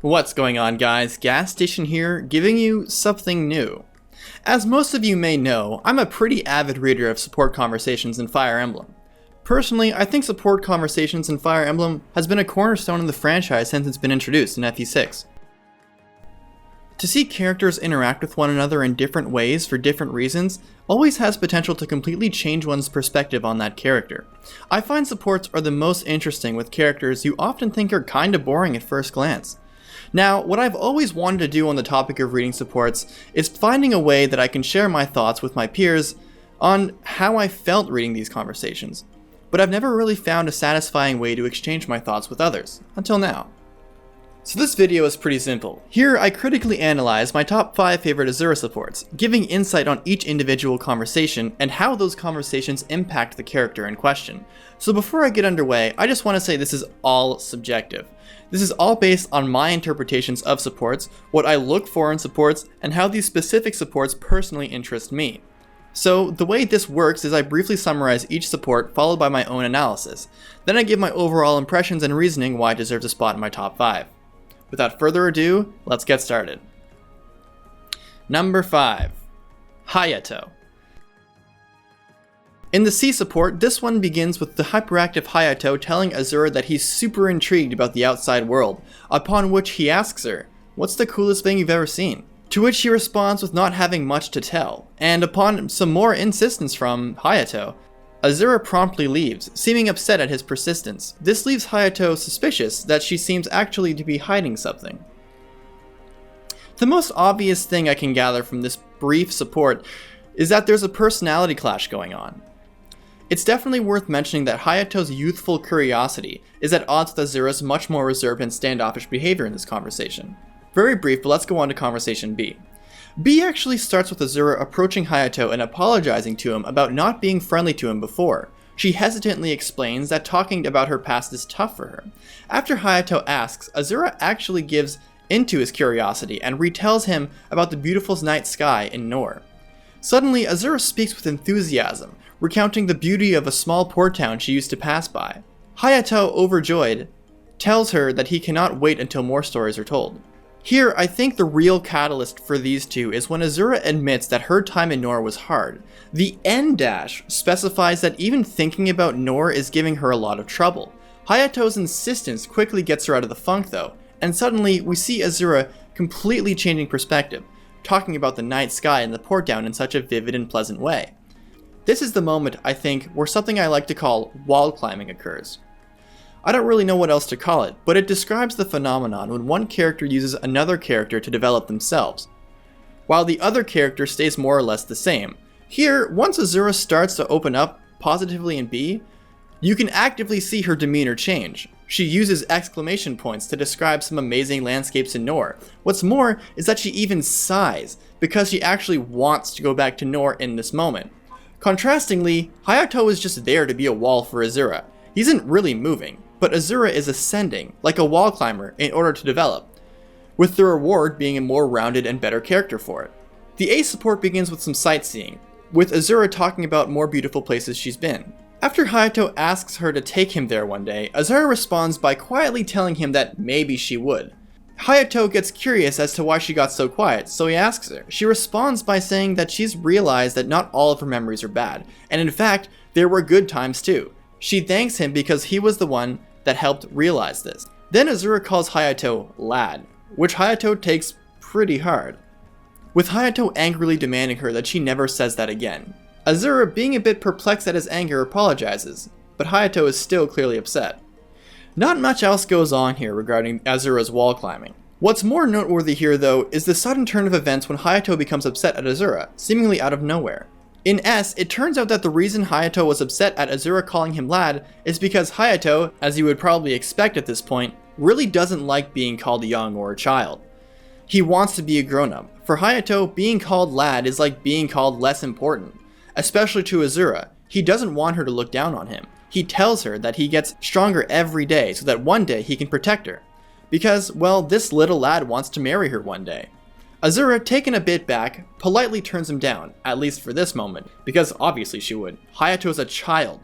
What's going on, guys? Gas Station here, giving you something new. As most of you may know, I'm a pretty avid reader of support conversations in Fire Emblem. Personally, I think support conversations in Fire Emblem has been a cornerstone of the franchise since it's been introduced in FE6. To see characters interact with one another in different ways for different reasons always has potential to completely change one's perspective on that character. I find supports are the most interesting with characters you often think are kinda boring at first glance. Now, what I've always wanted to do on the topic of reading supports is finding a way that I can share my thoughts with my peers on how I felt reading these conversations, but I've never really found a satisfying way to exchange my thoughts with others, until now. So this video is pretty simple. Here I critically analyze my top 5 favorite Azura supports, giving insight on each individual conversation and how those conversations impact the character in question. So before I get underway, I just want to say this is all subjective. This is all based on my interpretations of supports, what I look for in supports, and how these specific supports personally interest me. So the way this works is I briefly summarize each support followed by my own analysis. Then I give my overall impressions and reasoning why it deserves a spot in my top 5. Without further ado, let's get started. Number 5. Hayato. In the C support, this one begins with the hyperactive Hayato telling Azura that he's super intrigued about the outside world, upon which he asks her, "What's the coolest thing you've ever seen?" To which she responds with not having much to tell, and upon some more insistence from Hayato, Azura promptly leaves, seeming upset at his persistence. This leaves Hayato suspicious that she seems actually to be hiding something. The most obvious thing I can gather from this brief support is that there's a personality clash going on. It's definitely worth mentioning that Hayato's youthful curiosity is at odds with Azura's much more reserved and standoffish behavior in this conversation. Very brief, but let's go on to conversation B. B actually starts with Azura approaching Hayato and apologizing to him about not being friendly to him before. She hesitantly explains that talking about her past is tough for her. After Hayato asks, Azura actually gives into his curiosity and retells him about the beautiful night sky in Nor. Suddenly, Azura speaks with enthusiasm, recounting the beauty of a small port town she used to pass by. Hayato, overjoyed, tells her that he cannot wait until more stories are told. Here, I think the real catalyst for these two is when Azura admits that her time in Nor was hard. The end dash specifies that even thinking about Nor is giving her a lot of trouble. Hayato's insistence quickly gets her out of the funk though, and suddenly we see Azura completely changing perspective, talking about the night sky and the port town in such a vivid and pleasant way. This is the moment, I think, where something I like to call wall climbing occurs. I don't really know what else to call it, but it describes the phenomenon when one character uses another character to develop themselves, while the other character stays more or less the same. Here, once Azura starts to open up positively in B, you can actively see her demeanor change. She uses exclamation points to describe some amazing landscapes in Nor. What's more is that she even sighs, because she actually wants to go back to Nor in this moment. Contrastingly, Hayato is just there to be a wall for Azura. He isn't really moving, but Azura is ascending, like a wall climber, in order to develop, with the reward being a more rounded and better character for it. The A support begins with some sightseeing, with Azura talking about more beautiful places she's been. After Hayato asks her to take him there one day, Azura responds by quietly telling him that maybe she would. Hayato gets curious as to why she got so quiet, so he asks her. She responds by saying that she's realized that not all of her memories are bad, and in fact, there were good times too. She thanks him because he was the one that helped realize this. Then Azura calls Hayato lad, which Hayato takes pretty hard, with Hayato angrily demanding her that she never says that again. Azura, being a bit perplexed at his anger, apologizes, but Hayato is still clearly upset. Not much else goes on here regarding Azura's wall climbing. What's more noteworthy here though is the sudden turn of events when Hayato becomes upset at Azura, seemingly out of nowhere. In S, it turns out that the reason Hayato was upset at Azura calling him lad is because Hayato, as you would probably expect at this point, really doesn't like being called young or a child. He wants to be a grown-up. For Hayato, being called lad is like being called less important, especially to Azura. He doesn't want her to look down on him. He tells her that he gets stronger every day so that one day he can protect her. Because, well, this little lad wants to marry her one day. Azura, taken a bit back, politely turns him down, at least for this moment, because obviously she would. Hayato is a child.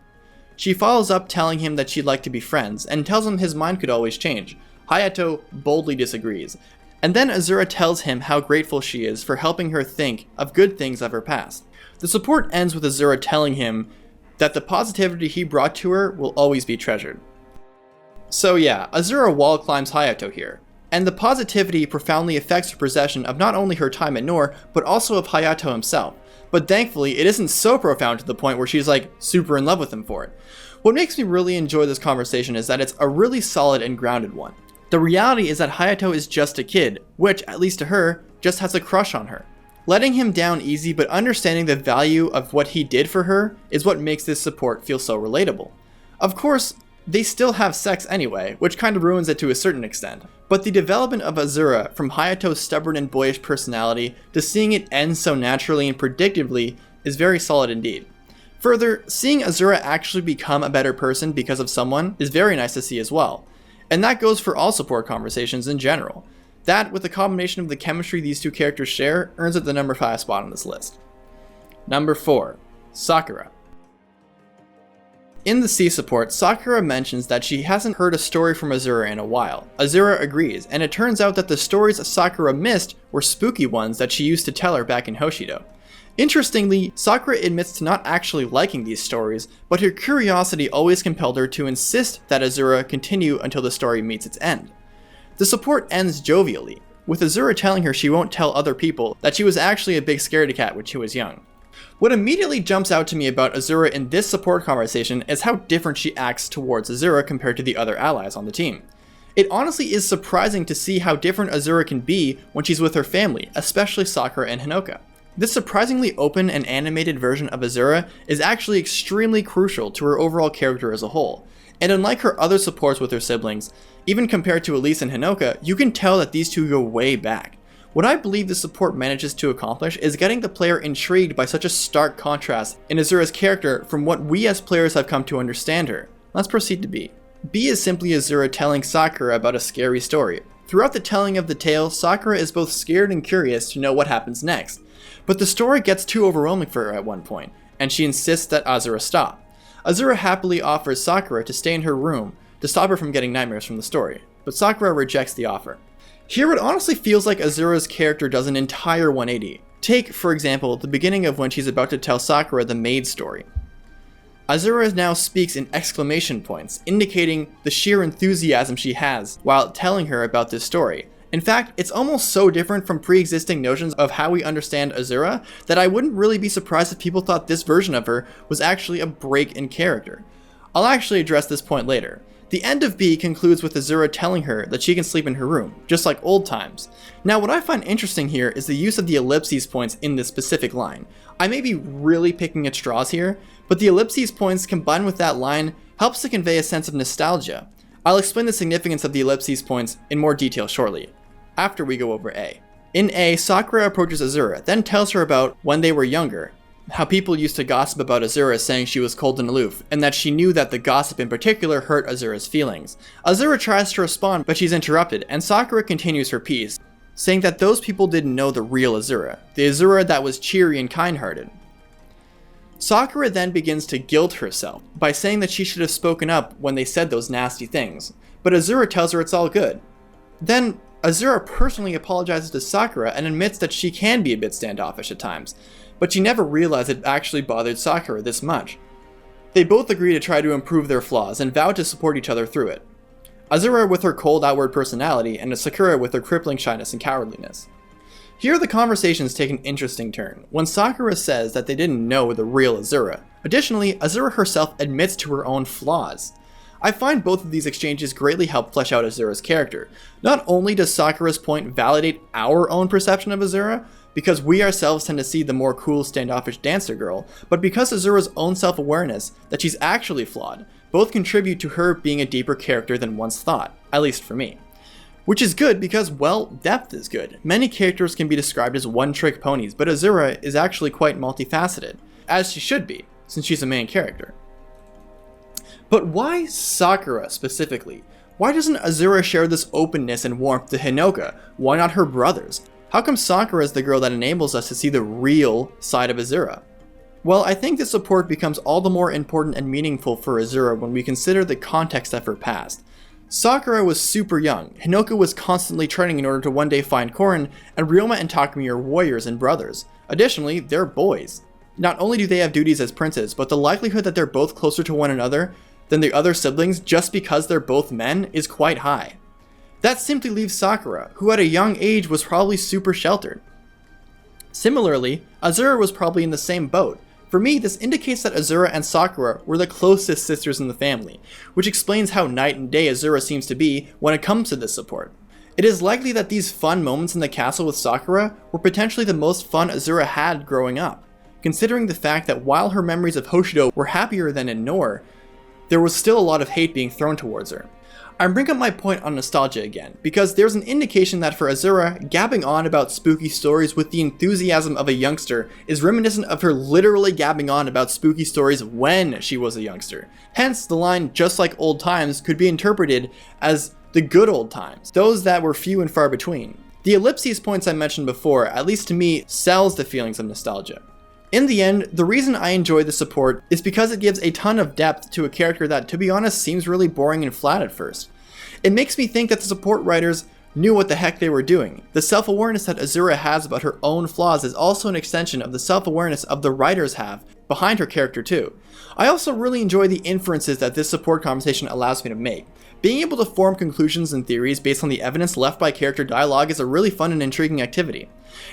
She follows up telling him that she'd like to be friends, and tells him his mind could always change. Hayato boldly disagrees, and then Azura tells him how grateful she is for helping her think of good things of her past. The support ends with Azura telling him that the positivity he brought to her will always be treasured. So yeah, Azura wall climbs Hayato here, and the positivity profoundly affects her perception of not only her time at Nor, but also of Hayato himself. But thankfully, it isn't so profound to the point where she's like super in love with him for it. What makes me really enjoy this conversation is that it's a really solid and grounded one. The reality is that Hayato is just a kid, which, at least to her, just has a crush on her. Letting him down easy, but understanding the value of what he did for her is what makes this support feel so relatable. Of course, they still have sex anyway, which kind of ruins it to a certain extent. But the development of Azura, from Hayato's stubborn and boyish personality to seeing it end so naturally and predictably, is very solid indeed. Further, seeing Azura actually become a better person because of someone is very nice to see as well. And that goes for all support conversations in general. That, with the combination of the chemistry these two characters share, earns it the number 5 spot on this list. Number 4. Sakura. In the C support, Sakura mentions that she hasn't heard a story from Azura in a while. Azura agrees, and it turns out that the stories Sakura missed were spooky ones that she used to tell her back in Hoshido. Interestingly, Sakura admits to not actually liking these stories, but her curiosity always compelled her to insist that Azura continue until the story meets its end. The support ends jovially, with Azura telling her she won't tell other people that she was actually a big scaredy cat when she was young. What immediately jumps out to me about Azura in this support conversation is how different she acts towards Azura compared to the other allies on the team. It honestly is surprising to see how different Azura can be when she's with her family, especially Sakura and Hinoka. This surprisingly open and animated version of Azura is actually extremely crucial to her overall character as a whole, and unlike her other supports with her siblings, even compared to Elise and Hinoka, you can tell that these two go way back. What I believe the support manages to accomplish is getting the player intrigued by such a stark contrast in Azura's character from what we as players have come to understand her. Let's proceed to B. B is simply Azura telling Sakura about a scary story. Throughout the telling of the tale, Sakura is both scared and curious to know what happens next. But the story gets too overwhelming for her at one point, and she insists that Azura stop. Azura happily offers Sakura to stay in her room to stop her from getting nightmares from the story, but Sakura rejects the offer. Here it honestly feels like Azura's character does an entire 180. Take, for example, the beginning of when she's about to tell Sakura the maid story. Azura now speaks in exclamation points, indicating the sheer enthusiasm she has while telling her about this story. In fact, it's almost so different from pre-existing notions of how we understand Azura that I wouldn't really be surprised if people thought this version of her was actually a break in character. I'll actually address this point later. The end of B concludes with Azura telling her that she can sleep in her room, just like old times. Now what I find interesting here is the use of the ellipses points in this specific line. I may be really picking at straws here, but the ellipses points combined with that line helps to convey a sense of nostalgia. I'll explain the significance of the ellipses points in more detail shortly, after we go over A. In A, Sakura approaches Azura, then tells her about when they were younger, how people used to gossip about Azura saying she was cold and aloof, and that she knew that the gossip in particular hurt Azura's feelings. Azura tries to respond, but she's interrupted, and Sakura continues her piece, saying that those people didn't know the real Azura, the Azura that was cheery and kind-hearted. Sakura then begins to guilt herself by saying that she should have spoken up when they said those nasty things, but Azura tells her it's all good. Then, Azura personally apologizes to Sakura and admits that she can be a bit standoffish at times, but she never realized it actually bothered Sakura this much. They both agree to try to improve their flaws and vow to support each other through it. Azura with her cold outward personality and Sakura with her crippling shyness and cowardliness. Here the conversations take an interesting turn, when Sakura says that they didn't know the real Azura. Additionally, Azura herself admits to her own flaws. I find both of these exchanges greatly help flesh out Azura's character. Not only does Sakura's point validate our own perception of Azura, because we ourselves tend to see the more cool standoffish dancer girl, but because Azura's own self-awareness that she's actually flawed, both contribute to her being a deeper character than once thought, at least for me. Which is good because, well, depth is good. Many characters can be described as one-trick ponies, but Azura is actually quite multifaceted, as she should be, since she's a main character. But why Sakura specifically? Why doesn't Azura share this openness and warmth to Hinoka? Why not her brothers? How come Sakura is the girl that enables us to see the real side of Azura? Well, I think this support becomes all the more important and meaningful for Azura when we consider the context of her past. Sakura was super young, Hinoka was constantly training in order to one day find Korin, and Ryoma and Takumi are warriors and brothers. Additionally, they're boys. Not only do they have duties as princes, but the likelihood that they're both closer to one another than the other siblings just because they're both men is quite high. That simply leaves Sakura, who at a young age was probably super sheltered. Similarly, Azura was probably in the same boat. For me, this indicates that Azura and Sakura were the closest sisters in the family, which explains how night and day Azura seems to be when it comes to this support. It is likely that these fun moments in the castle with Sakura were potentially the most fun Azura had growing up, considering the fact that while her memories of Hoshido were happier than in Nor, there was still a lot of hate being thrown towards her. I bring up my point on nostalgia again, because there's an indication that for Azura, gabbing on about spooky stories with the enthusiasm of a youngster is reminiscent of her literally gabbing on about spooky stories when she was a youngster. Hence, the line, "just like old times," could be interpreted as the good old times, those that were few and far between. The ellipses points I mentioned before, at least to me, sells the feelings of nostalgia. In the end, the reason I enjoy the support is because it gives a ton of depth to a character that, to be honest, seems really boring and flat at first. It makes me think that the support writers knew what the heck they were doing. The self-awareness that Azura has about her own flaws is also an extension of the self-awareness of the writers have behind her character too. I also really enjoy the inferences that this support conversation allows me to make. Being able to form conclusions and theories based on the evidence left by character dialogue is a really fun and intriguing activity.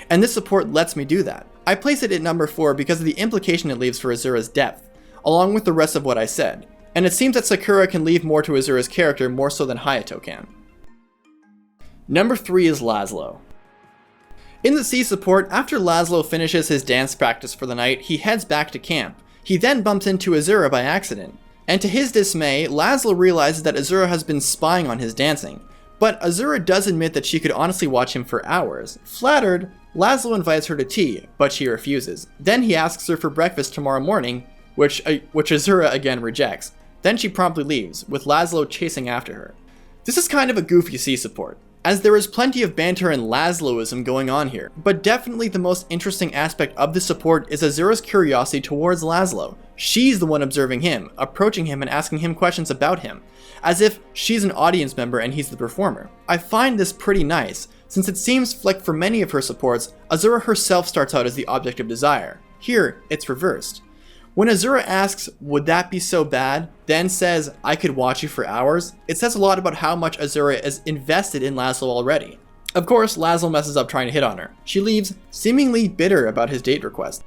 And this support lets me do that. I place it at number 4 because of the implication it leaves for Azura's depth, along with the rest of what I said. And it seems that Sakura can leave more to Azura's character more so than Hayato can. Number 3 is Laslow. In the C support, after Laslow finishes his dance practice for the night, he heads back to camp. He then bumps into Azura by accident. And to his dismay, Laslow realizes that Azura has been spying on his dancing. But Azura does admit that she could honestly watch him for hours. Flattered, Laslow invites her to tea, but she refuses. Then he asks her for breakfast tomorrow morning, which Azura again rejects. Then she promptly leaves, with Laslow chasing after her. This is kind of a goofy C support, as there is plenty of banter and Laslowism going on here, but definitely the most interesting aspect of this support is Azura's curiosity towards Laslow. She's the one observing him, approaching him and asking him questions about him, as if she's an audience member and he's the performer. I find this pretty nice, since it seems like for many of her supports, Azura herself starts out as the object of desire. Here, it's reversed. When Azura asks, "Would that be so bad?" then says, "I could watch you for hours," it says a lot about how much Azura is invested in Laslow already. Of course, Laslow messes up trying to hit on her. She leaves, seemingly bitter about his date request.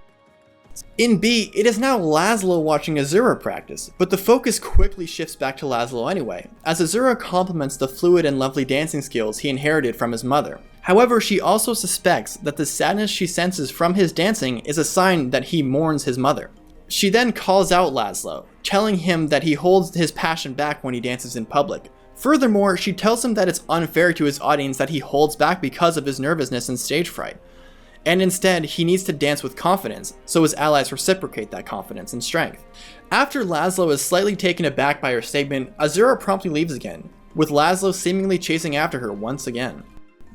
In B, it is now Laslow watching Azura practice, but the focus quickly shifts back to Laslow anyway, as Azura compliments the fluid and lovely dancing skills he inherited from his mother. However, she also suspects that the sadness she senses from his dancing is a sign that he mourns his mother. She then calls out Laslow, telling him that he holds his passion back when he dances in public. Furthermore, she tells him that it's unfair to his audience that he holds back because of his nervousness and stage fright. And instead, he needs to dance with confidence, so his allies reciprocate that confidence and strength. After Laslow is slightly taken aback by her statement, Azura promptly leaves again, with Laslow seemingly chasing after her once again.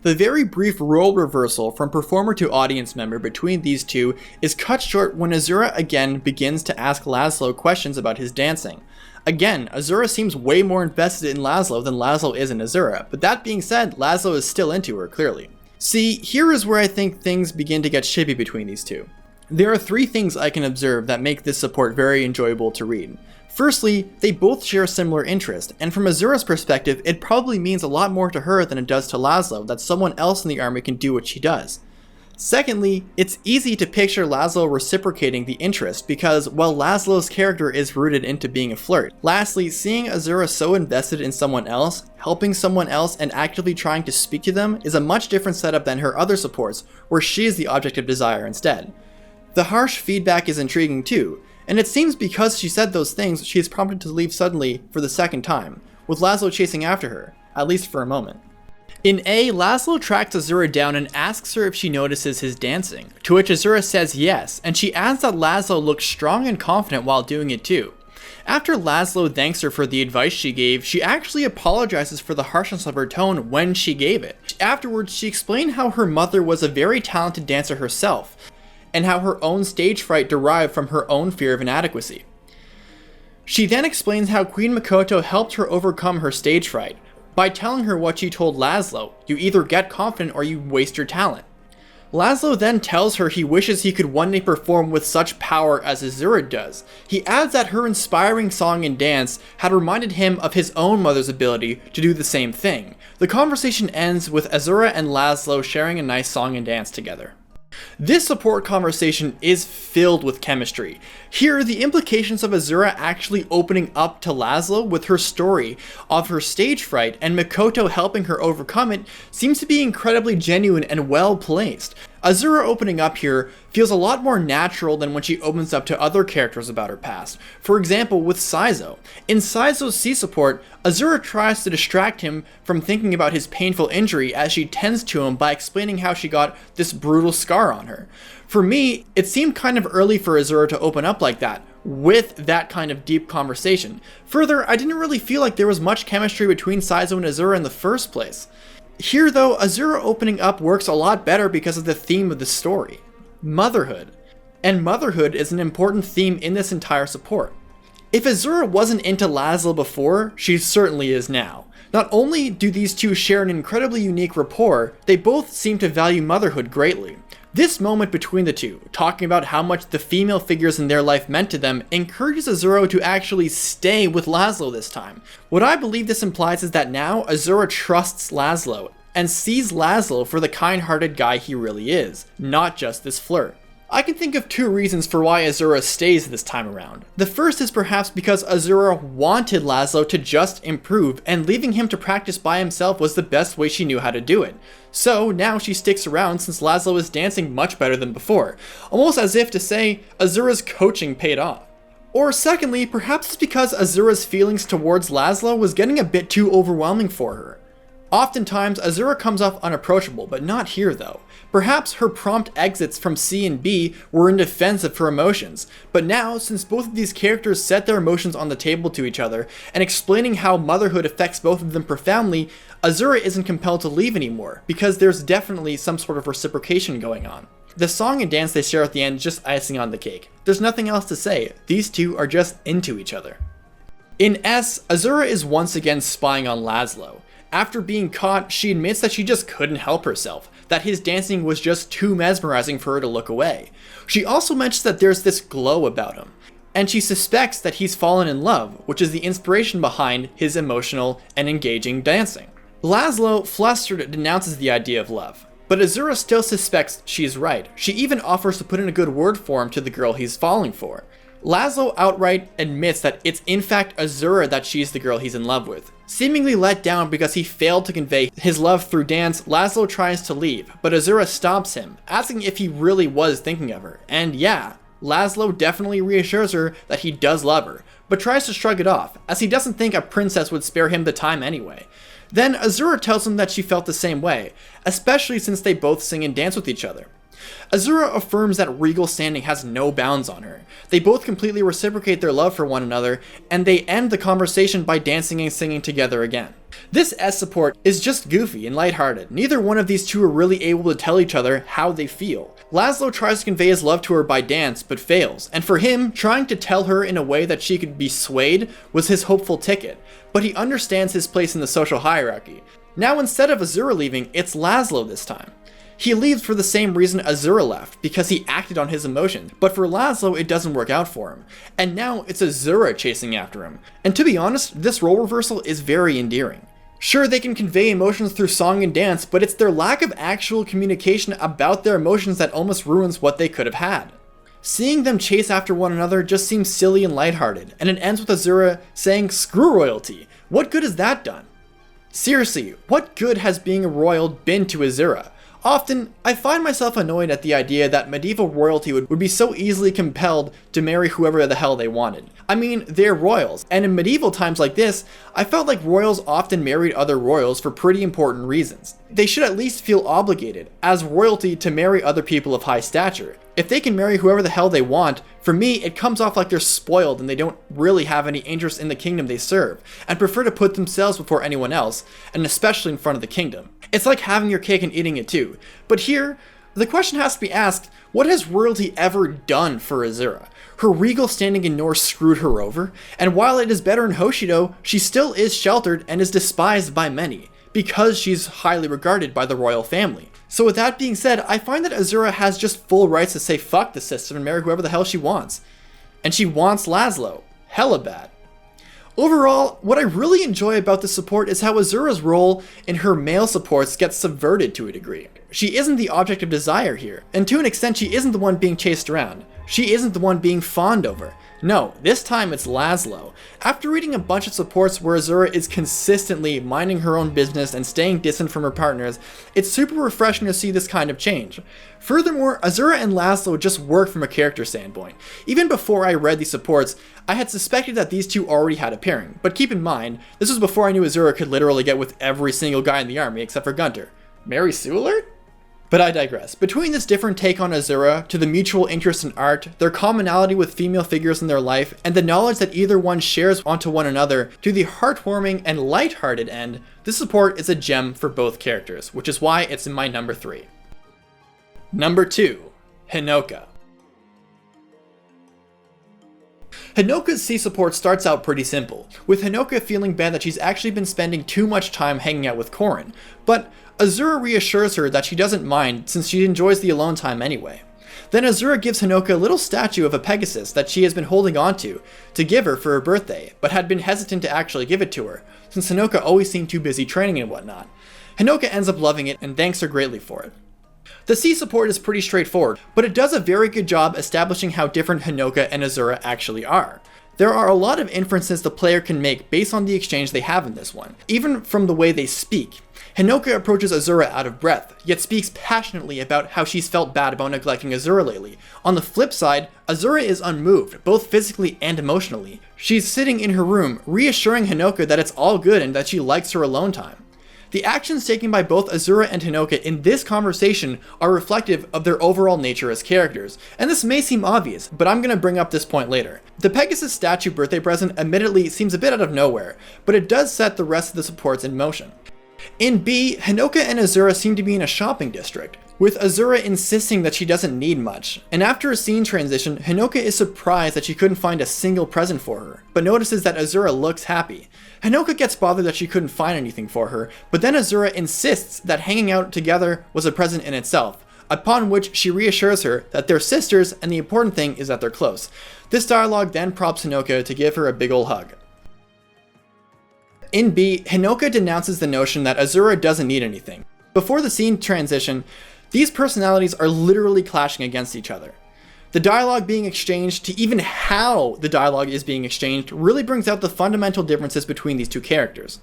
The very brief role reversal from performer to audience member between these two is cut short when Azura again begins to ask Laslow questions about his dancing. Again, Azura seems way more invested in Laslow than Laslow is in Azura, but that being said, Laslow is still into her, clearly. See, here is where I think things begin to get shippy between these two. There are 3 things I can observe that make this support very enjoyable to read. Firstly, they both share a similar interest, and from Azura's perspective, it probably means a lot more to her than it does to Laslow that someone else in the army can do what she does. Secondly, it's easy to picture Laslow reciprocating the interest because, while Laslow's character is rooted into being a flirt. Lastly, seeing Azura so invested in someone else, helping someone else, and actively trying to speak to them is a much different setup than her other supports, where she is the object of desire instead. The harsh feedback is intriguing too, and it seems because she said those things, she is prompted to leave suddenly for the second time, with Laslow chasing after her, at least for a moment. In A, Laslow tracks Azura down and asks her if she notices his dancing, to which Azura says yes, and she adds that Laslow looks strong and confident while doing it too. After Laslow thanks her for the advice she gave, she actually apologizes for the harshness of her tone when she gave it. Afterwards, she explained how her mother was a very talented dancer herself, and how her own stage fright derived from her own fear of inadequacy. She then explains how Queen Mikoto helped her overcome her stage fright by telling her what she told Laslow: you either get confident or you waste your talent. Laslow then tells her he wishes he could one day perform with such power as Azura does. He adds that her inspiring song and dance had reminded him of his own mother's ability to do the same thing. The conversation ends with Azura and Laslow sharing a nice song and dance together. This support conversation is filled with chemistry. Here, the implications of Azura actually opening up to Laslow with her story of her stage fright and Mikoto helping her overcome it seems to be incredibly genuine and well placed. Azura opening up here feels a lot more natural than when she opens up to other characters about her past. For example, with Saizo. In Saizo's C support, Azura tries to distract him from thinking about his painful injury as she tends to him by explaining how she got this brutal scar on her. For me, it seemed kind of early for Azura to open up like that, with that kind of deep conversation. Further, I didn't really feel like there was much chemistry between Saizo and Azura in the first place. Here though, Azura opening up works a lot better because of the theme of the story: motherhood. And motherhood is an important theme in this entire support. If Azura wasn't into Laslow before, she certainly is now. Not only do these two share an incredibly unique rapport, they both seem to value motherhood greatly. This moment between the two, talking about how much the female figures in their life meant to them, encourages Azura to actually stay with Laslow this time. What I believe this implies is that now Azura trusts Laslow and sees Laslow for the kind-hearted guy he really is, not just this flirt. I can think of two reasons for why Azura stays this time around. The first is perhaps because Azura wanted Laslow to just improve, and leaving him to practice by himself was the best way she knew how to do it. So now she sticks around since Laslow is dancing much better than before, almost as if to say Azura's coaching paid off. Or secondly, perhaps it's because Azura's feelings towards Laslow was getting a bit too overwhelming for her. Oftentimes, Azura comes off unapproachable, but not here though. Perhaps her prompt exits from C and B were in defense of her emotions, but now, since both of these characters set their emotions on the table to each other, and explaining how motherhood affects both of them profoundly, Azura isn't compelled to leave anymore, because there's definitely some sort of reciprocation going on. The song and dance they share at the end is just icing on the cake. There's nothing else to say, these two are just into each other. In S, Azura is once again spying on Laslow. After being caught, she admits that she just couldn't help herself, that his dancing was just too mesmerizing for her to look away. She also mentions that there's this glow about him, and she suspects that he's fallen in love, which is the inspiration behind his emotional and engaging dancing. Laslow, flustered, denounces the idea of love, but Azura still suspects she's right. She even offers to put in a good word for him to the girl he's falling for. Laslow outright admits that it's in fact Azura that she's the girl he's in love with. Seemingly let down because he failed to convey his love through dance, Laslow tries to leave, but Azura stops him, asking if he really was thinking of her. And yeah, Laslow definitely reassures her that he does love her, but tries to shrug it off, as he doesn't think a princess would spare him the time anyway. Then Azura tells him that she felt the same way, especially since they both sing and dance with each other. Azura affirms that regal standing has no bounds on her. They both completely reciprocate their love for one another, and they end the conversation by dancing and singing together again. This S support is just goofy and lighthearted. Neither one of these two are really able to tell each other how they feel. Laslow tries to convey his love to her by dance, but fails, and for him, trying to tell her in a way that she could be swayed was his hopeful ticket, but he understands his place in the social hierarchy. Now instead of Azura leaving, it's Laslow this time. He leaves for the same reason Azura left, because he acted on his emotions, but for Laslow it doesn't work out for him, and now it's Azura chasing after him. And to be honest, this role reversal is very endearing. Sure, they can convey emotions through song and dance, but it's their lack of actual communication about their emotions that almost ruins what they could have had. Seeing them chase after one another just seems silly and lighthearted, and it ends with Azura saying, "Screw royalty, what good has that done?" Seriously, what good has being a royal been to Azura? Often, I find myself annoyed at the idea that medieval royalty would be so easily compelled to marry whoever the hell they wanted. I mean, they're royals, and in medieval times like this, I felt like royals often married other royals for pretty important reasons. They should at least feel obligated, as royalty, to marry other people of high stature. If they can marry whoever the hell they want, for me, it comes off like they're spoiled and they don't really have any interest in the kingdom they serve, and prefer to put themselves before anyone else, and especially in front of the kingdom. It's like having your cake and eating it too. But here, The question has to be asked, what has royalty ever done for Azura? Her regal standing in North screwed her over, and while it is better in Hoshido, she still is sheltered and is despised by many, because she's highly regarded by the royal family. So with that being said, I find that Azura has just full rights to say fuck the system and marry whoever the hell she wants. And she wants Laslow. Hella bad. Overall, what I really enjoy about this support is how Azura's role in her male supports gets subverted to a degree. She isn't the object of desire here, and to an extent she isn't the one being chased around. She isn't the one being fawned over. No, this time it's Laslow. After reading a bunch of supports where Azura is consistently minding her own business and staying distant from her partners, it's super refreshing to see this kind of change. Furthermore, Azura and Laslow just work from a character standpoint. Even before I read these supports, I had suspected that these two already had a pairing, but keep in mind, this was before I knew Azura could literally get with every single guy in the army except for Gunter. Mary Sue alert? But I digress. Between this different take on Azura, to the mutual interest in art, their commonality with female figures in their life, and the knowledge that either one shares onto one another, to the heartwarming and lighthearted end, this support is a gem for both characters, which is why it's in my number 3. Number 2. Hinoka. Hinoka's C support starts out pretty simple, with Hinoka feeling bad that she's actually been spending too much time hanging out with Korin, but Azura reassures her that she doesn't mind since she enjoys the alone time anyway. Then Azura gives Hinoka a little statue of a Pegasus that she has been holding on to give her for her birthday, but had been hesitant to actually give it to her, since Hinoka always seemed too busy training and whatnot. Hinoka ends up loving it and thanks her greatly for it. The C support is pretty straightforward, but it does a very good job establishing how different Hinoka and Azura actually are. There are a lot of inferences the player can make based on the exchange they have in this one, even from the way they speak. Hinoka approaches Azura out of breath, yet speaks passionately about how she's felt bad about neglecting Azura lately. On the flip side, Azura is unmoved, both physically and emotionally. She's sitting in her room, reassuring Hinoka that it's all good and that she likes her alone time. The actions taken by both Azura and Hinoka in this conversation are reflective of their overall nature as characters, and this may seem obvious, but I'm going to bring up this point later. The Pegasus statue birthday present admittedly seems a bit out of nowhere, but it does set the rest of the supports in motion. In B, Hinoka and Azura seem to be in a shopping district, with Azura insisting that she doesn't need much, and after a scene transition, Hinoka is surprised that she couldn't find a single present for her, but notices that Azura looks happy. Hinoka gets bothered that she couldn't find anything for her, but then Azura insists that hanging out together was a present in itself, upon which she reassures her that they're sisters and the important thing is that they're close. This dialogue then prompts Hinoka to give her a big ol' hug. In B, Hinoka denounces the notion that Azura doesn't need anything. Before the scene transition, these personalities are literally clashing against each other. The dialogue being exchanged, to even how the dialogue is being exchanged, really brings out the fundamental differences between these two characters.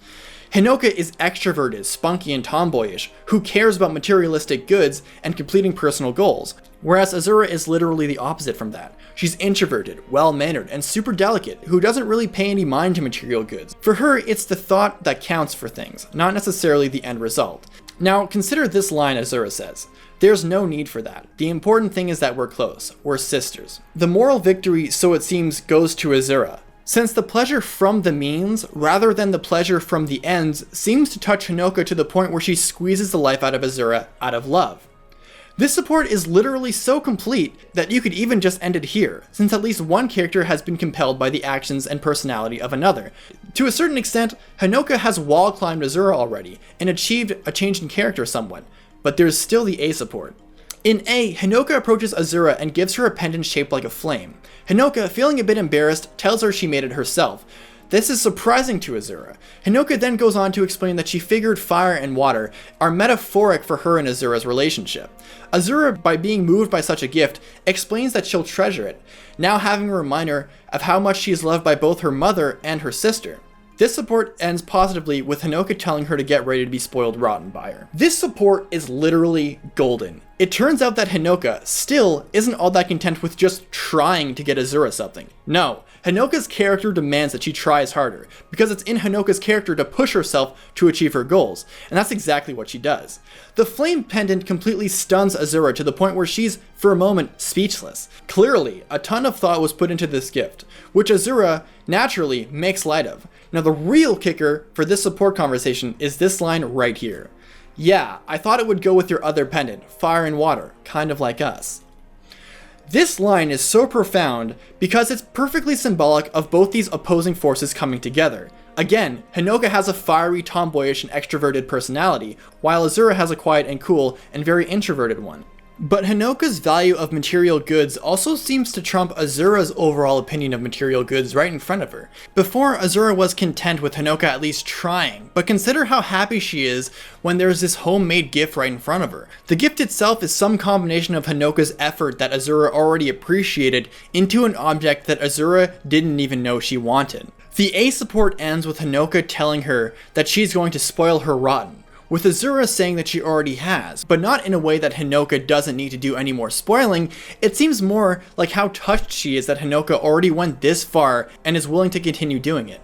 Hinoka is extroverted, spunky, and tomboyish, who cares about materialistic goods and completing personal goals, whereas Azura is literally the opposite from that. She's introverted, well-mannered, and super delicate, who doesn't really pay any mind to material goods. For her, it's the thought that counts for things, not necessarily the end result. Now, consider this line Azura says. There's no need for that. The important thing is that we're close. We're sisters. The moral victory, so it seems, goes to Azura, since the pleasure from the means, rather than the pleasure from the ends, seems to touch Hinoka to the point where she squeezes the life out of Azura out of love. This support is literally so complete that you could even just end it here, since at least one character has been compelled by the actions and personality of another. To a certain extent, Hinoka has wall climbed Azura already, and achieved a change in character somewhat, but there's still the A support. In A, Hinoka approaches Azura and gives her a pendant shaped like a flame. Hinoka, feeling a bit embarrassed, tells her she made it herself. This is surprising to Azura. Hinoka then goes on to explain that she figured fire and water are metaphoric for her and Azura's relationship. Azura, by being moved by such a gift, explains that she'll treasure it, now having a reminder of how much she is loved by both her mother and her sister. This support ends positively with Hinoka telling her to get ready to be spoiled rotten by her. This support is literally golden. It turns out that Hinoka still isn't all that content with just trying to get Azura something. No, Hinoka's character demands that she tries harder, because it's in Hinoka's character to push herself to achieve her goals, and that's exactly what she does. The flame pendant completely stuns Azura to the point where she's, for a moment, speechless. Clearly, a ton of thought was put into this gift, which Azura, naturally, makes light of. Now the real kicker for this support conversation is this line right here. Yeah, I thought it would go with your other pendant, fire and water, kind of like us. This line is so profound because it's perfectly symbolic of both these opposing forces coming together. Again, Hinoka has a fiery, tomboyish, and extroverted personality, while Azura has a quiet and cool and very introverted one. But Hinoka's value of material goods also seems to trump Azura's overall opinion of material goods right in front of her. Before, Azura was content with Hinoka at least trying, but consider how happy she is when there's this homemade gift right in front of her. The gift itself is some combination of Hinoka's effort that Azura already appreciated into an object that Azura didn't even know she wanted. The A support ends with Hinoka telling her that she's going to spoil her rotten, with Azura saying that she already has, but not in a way that Hinoka doesn't need to do any more spoiling. It seems more like how touched she is that Hinoka already went this far and is willing to continue doing it.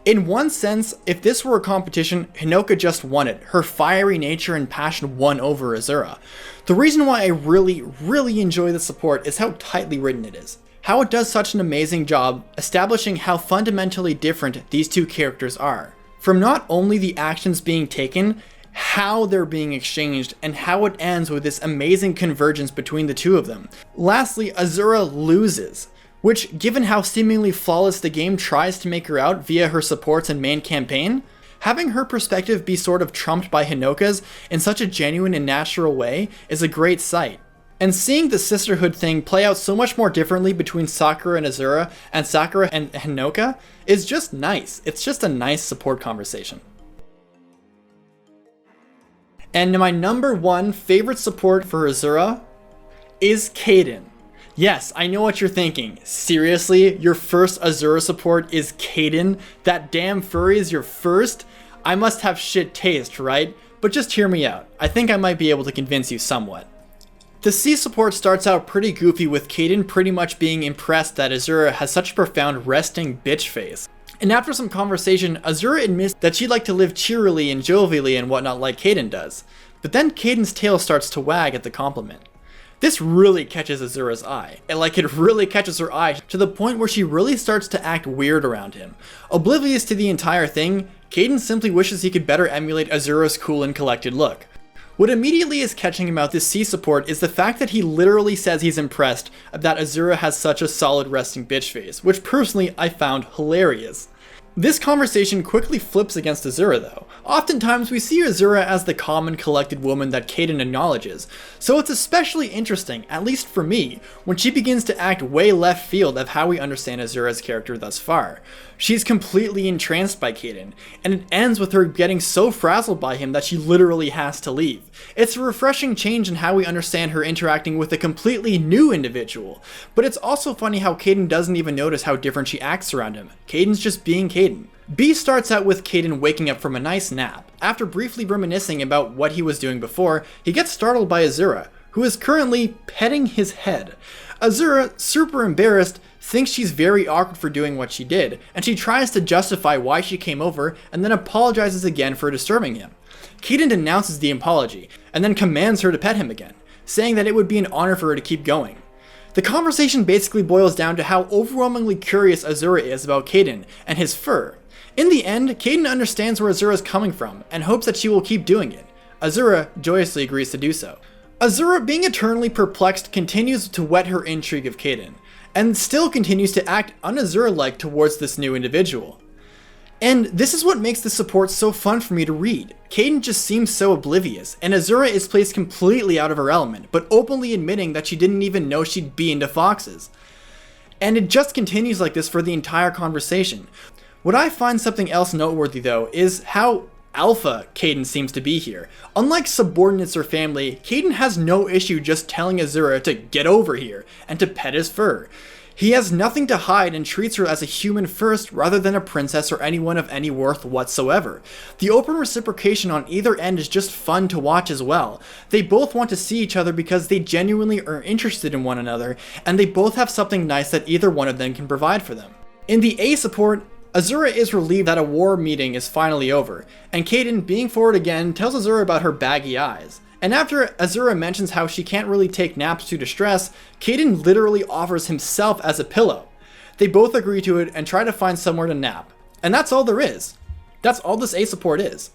In one sense, if this were a competition, Hinoka just won it. Her fiery nature and passion won over Azura. The reason why I really enjoy the support is how tightly written it is. How it does such an amazing job establishing how fundamentally different these two characters are. From not only the actions being taken, how they're being exchanged, and how it ends with this amazing convergence between the two of them. Lastly, Azura loses, which, given how seemingly flawless the game tries to make her out via her supports and main campaign, having her perspective be sort of trumped by Hinoka's in such a genuine and natural way is a great sight. And seeing the sisterhood thing play out so much more differently between Sakura and Azura and Sakura and Hinoka is just nice. It's just a nice support conversation. And my number one favorite support for Azura is Kaden. Yes, I know what you're thinking. Seriously? Your first Azura support is Kaden? That damn furry is your first? I must have shit taste, right? But just hear me out. I think I might be able to convince you somewhat. The C support starts out pretty goofy with Kaden pretty much being impressed that Azura has such a profound resting bitch face. And after some conversation, Azura admits that she'd like to live cheerily and jovially and whatnot like Kaden does. But then Kaden's tail starts to wag at the compliment. This really catches Azura's eye, and it really catches her eye to the point where she really starts to act weird around him. Oblivious to the entire thing, Kaden simply wishes he could better emulate Azura's cool and collected look. What immediately is catching about this C support is the fact that he literally says he's impressed that Azura has such a solid resting bitch face, which personally I found hilarious. This conversation quickly flips against Azura though. Oftentimes we see Azura as the calm and collected woman that Kaden acknowledges, so it's especially interesting, at least for me, when she begins to act way left field of how we understand Azura's character thus far. She's completely entranced by Kaden, and it ends with her getting so frazzled by him that she literally has to leave. It's a refreshing change in how we understand her interacting with a completely new individual, but it's also funny how Kaden doesn't even notice how different she acts around him. Kaden's just being Kaden. B starts out with Kaden waking up from a nice nap. After briefly reminiscing about what he was doing before, he gets startled by Azura, who is currently petting his head. Azura, super embarrassed, thinks she's very awkward for doing what she did, and she tries to justify why she came over and then apologizes again for disturbing him. Kaden denounces the apology, and then commands her to pet him again, saying that it would be an honor for her to keep going. The conversation basically boils down to how overwhelmingly curious Azura is about Kaden and his fur. In the end, Kaden understands where Azura is coming from, and hopes that she will keep doing it. Azura joyously agrees to do so. Azura, being eternally perplexed, continues to whet her intrigue of Kaden, and still continues to act un-Azura-like towards this new individual. And this is what makes the support so fun for me to read. Kaden just seems so oblivious, and Azura is placed completely out of her element, but openly admitting that she didn't even know she'd be into foxes. And it just continues like this for the entire conversation. What I find something else noteworthy though is how alpha Kaden seems to be here. Unlike subordinates or family, Kaden has no issue just telling Azura to get over here and to pet his fur. He has nothing to hide and treats her as a human first rather than a princess or anyone of any worth whatsoever. The open reciprocation on either end is just fun to watch as well. They both want to see each other because they genuinely are interested in one another, and they both have something nice that either one of them can provide for them. In the A support, Azura is relieved that a war meeting is finally over, and Kaden, being forward again, tells Azura about her baggy eyes. And after Azura mentions how she can't really take naps due to stress, Kaden literally offers himself as a pillow. They both agree to it and try to find somewhere to nap. And that's all there is. That's all this A support is.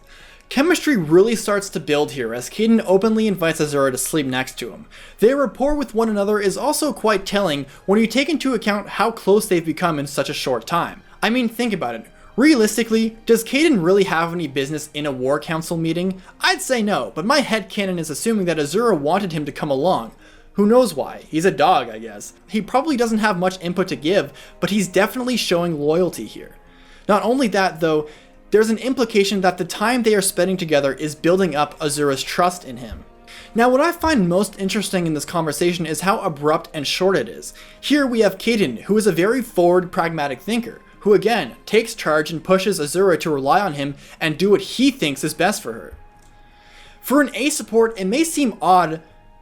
Chemistry really starts to build here as Kaden openly invites Azura to sleep next to him. Their rapport with one another is also quite telling when you take into account how close they've become in such a short time. I mean, think about it. Realistically, does Kaden really have any business in a war council meeting? I'd say no, but my headcanon is assuming that Azura wanted him to come along. Who knows why? He's a dog, I guess. He probably doesn't have much input to give, but he's definitely showing loyalty here. Not only that though, there's an implication that the time they are spending together is building up Azura's trust in him. Now what I find most interesting in this conversation is how abrupt and short it is. Here we have Kaden, who is a very forward, pragmatic thinker, who again takes charge and pushes Azura to rely on him and do what he thinks is best for her. For an A support, it may seem odd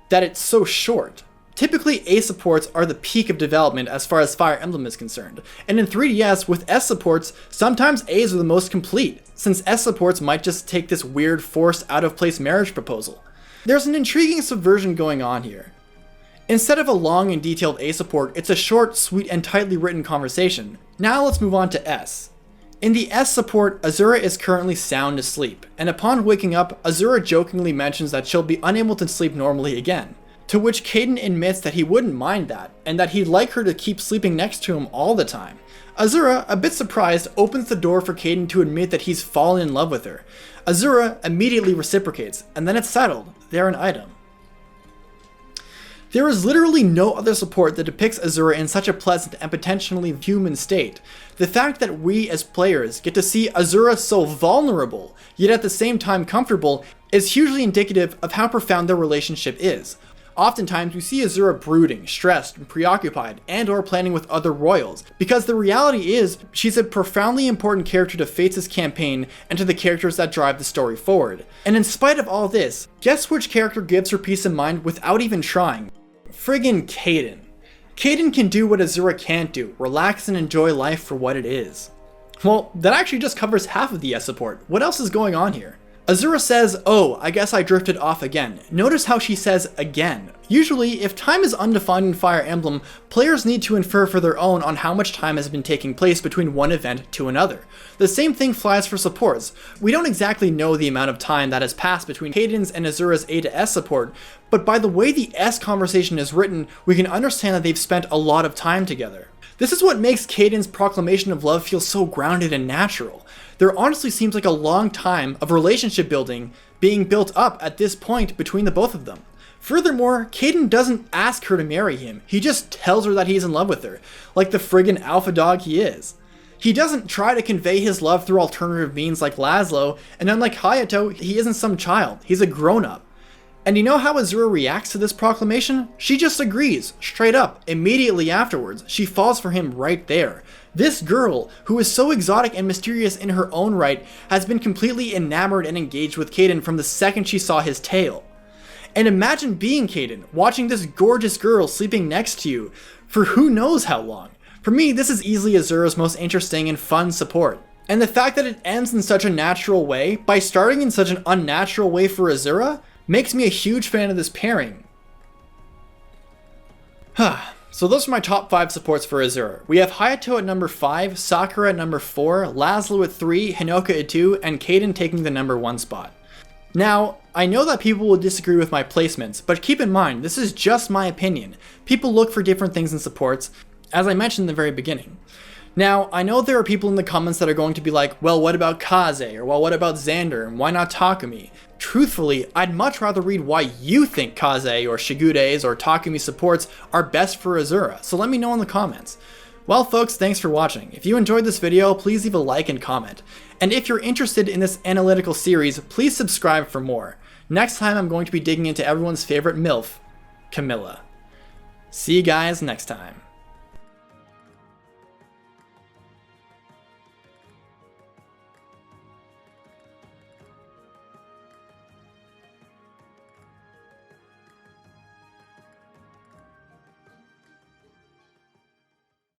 that it's so short. Typically, A supports are the peak of development as far as Fire Emblem is concerned, and in 3DS, with S supports, sometimes A's are the most complete, since S supports might just take this weird, forced, out-of-place marriage proposal. There's an intriguing subversion going on here. Instead of a long and detailed A support, it's a short, sweet, and tightly written conversation. Now let's move on to S. In the S support, Azura is currently sound asleep, and upon waking up, Azura jokingly mentions that she'll be unable to sleep normally again. To which Kaden admits that he wouldn't mind that, and that he'd like her to keep sleeping next to him all the time. Azura, a bit surprised, opens the door for Kaden to admit that he's fallen in love with her. Azura immediately reciprocates, and then it's settled. They're an item. There is literally no other support that depicts Azura in such a pleasant and potentially human state. The fact that we as players get to see Azura so vulnerable, yet at the same time comfortable, is hugely indicative of how profound their relationship is. Oftentimes we see Azura brooding, stressed, and preoccupied, and or planning with other royals, because the reality is she's a profoundly important character to Fates' campaign and to the characters that drive the story forward. And in spite of all this, guess which character gives her peace of mind without even trying? Friggin' Kaden. Kaden can do what Azura can't do, relax and enjoy life for what it is. Well, that actually just covers half of the S support. What else is going on here? Azura says, "Oh, I guess I drifted off again." Notice how she says again. Usually, if time is undefined in Fire Emblem, players need to infer for their own on how much time has been taking place between one event to another. The same thing flies for supports. We don't exactly know the amount of time that has passed between Kaden's and Azura's A to S support, but by the way the S conversation is written, we can understand that they've spent a lot of time together. This is what makes Kaden's proclamation of love feel so grounded and natural. There honestly seems like a long time of relationship building being built up at this point between the both of them. Furthermore, Kaden doesn't ask her to marry him, he just tells her that he's in love with her, like the friggin' alpha dog he is. He doesn't try to convey his love through alternative means like Laslow, and unlike Hayato, he isn't some child, he's a grown-up. And you know how Azura reacts to this proclamation? She just agrees, straight up, immediately afterwards. She falls for him right there. This girl, who is so exotic and mysterious in her own right, has been completely enamored and engaged with Kaden from the second she saw his tail. And imagine being Kaden, watching this gorgeous girl sleeping next to you for who knows how long. For me, this is easily Azura's most interesting and fun support. And the fact that it ends in such a natural way, by starting in such an unnatural way for Azura, makes me a huge fan of this pairing. So those are my top 5 supports for Azura. We have Hayato at number 5, Sakura at number 4, Laslow at 3, Hinoka at 2, and Kaden taking the number 1 spot. Now, I know that people will disagree with my placements, but keep in mind, this is just my opinion. People look for different things in supports, as I mentioned in the very beginning. Now, I know there are people in the comments that are going to be like, well, what about Kaze? Or well, what about Xander? And why not Takumi? Truthfully, I'd much rather read why you think Kaze or Shigure's or Takumi supports are best for Azura, so let me know in the comments. Well folks, thanks for watching. If you enjoyed this video, please leave a like and comment. And if you're interested in this analytical series, please subscribe for more. Next time I'm going to be digging into everyone's favorite MILF, Camilla. See you guys next time.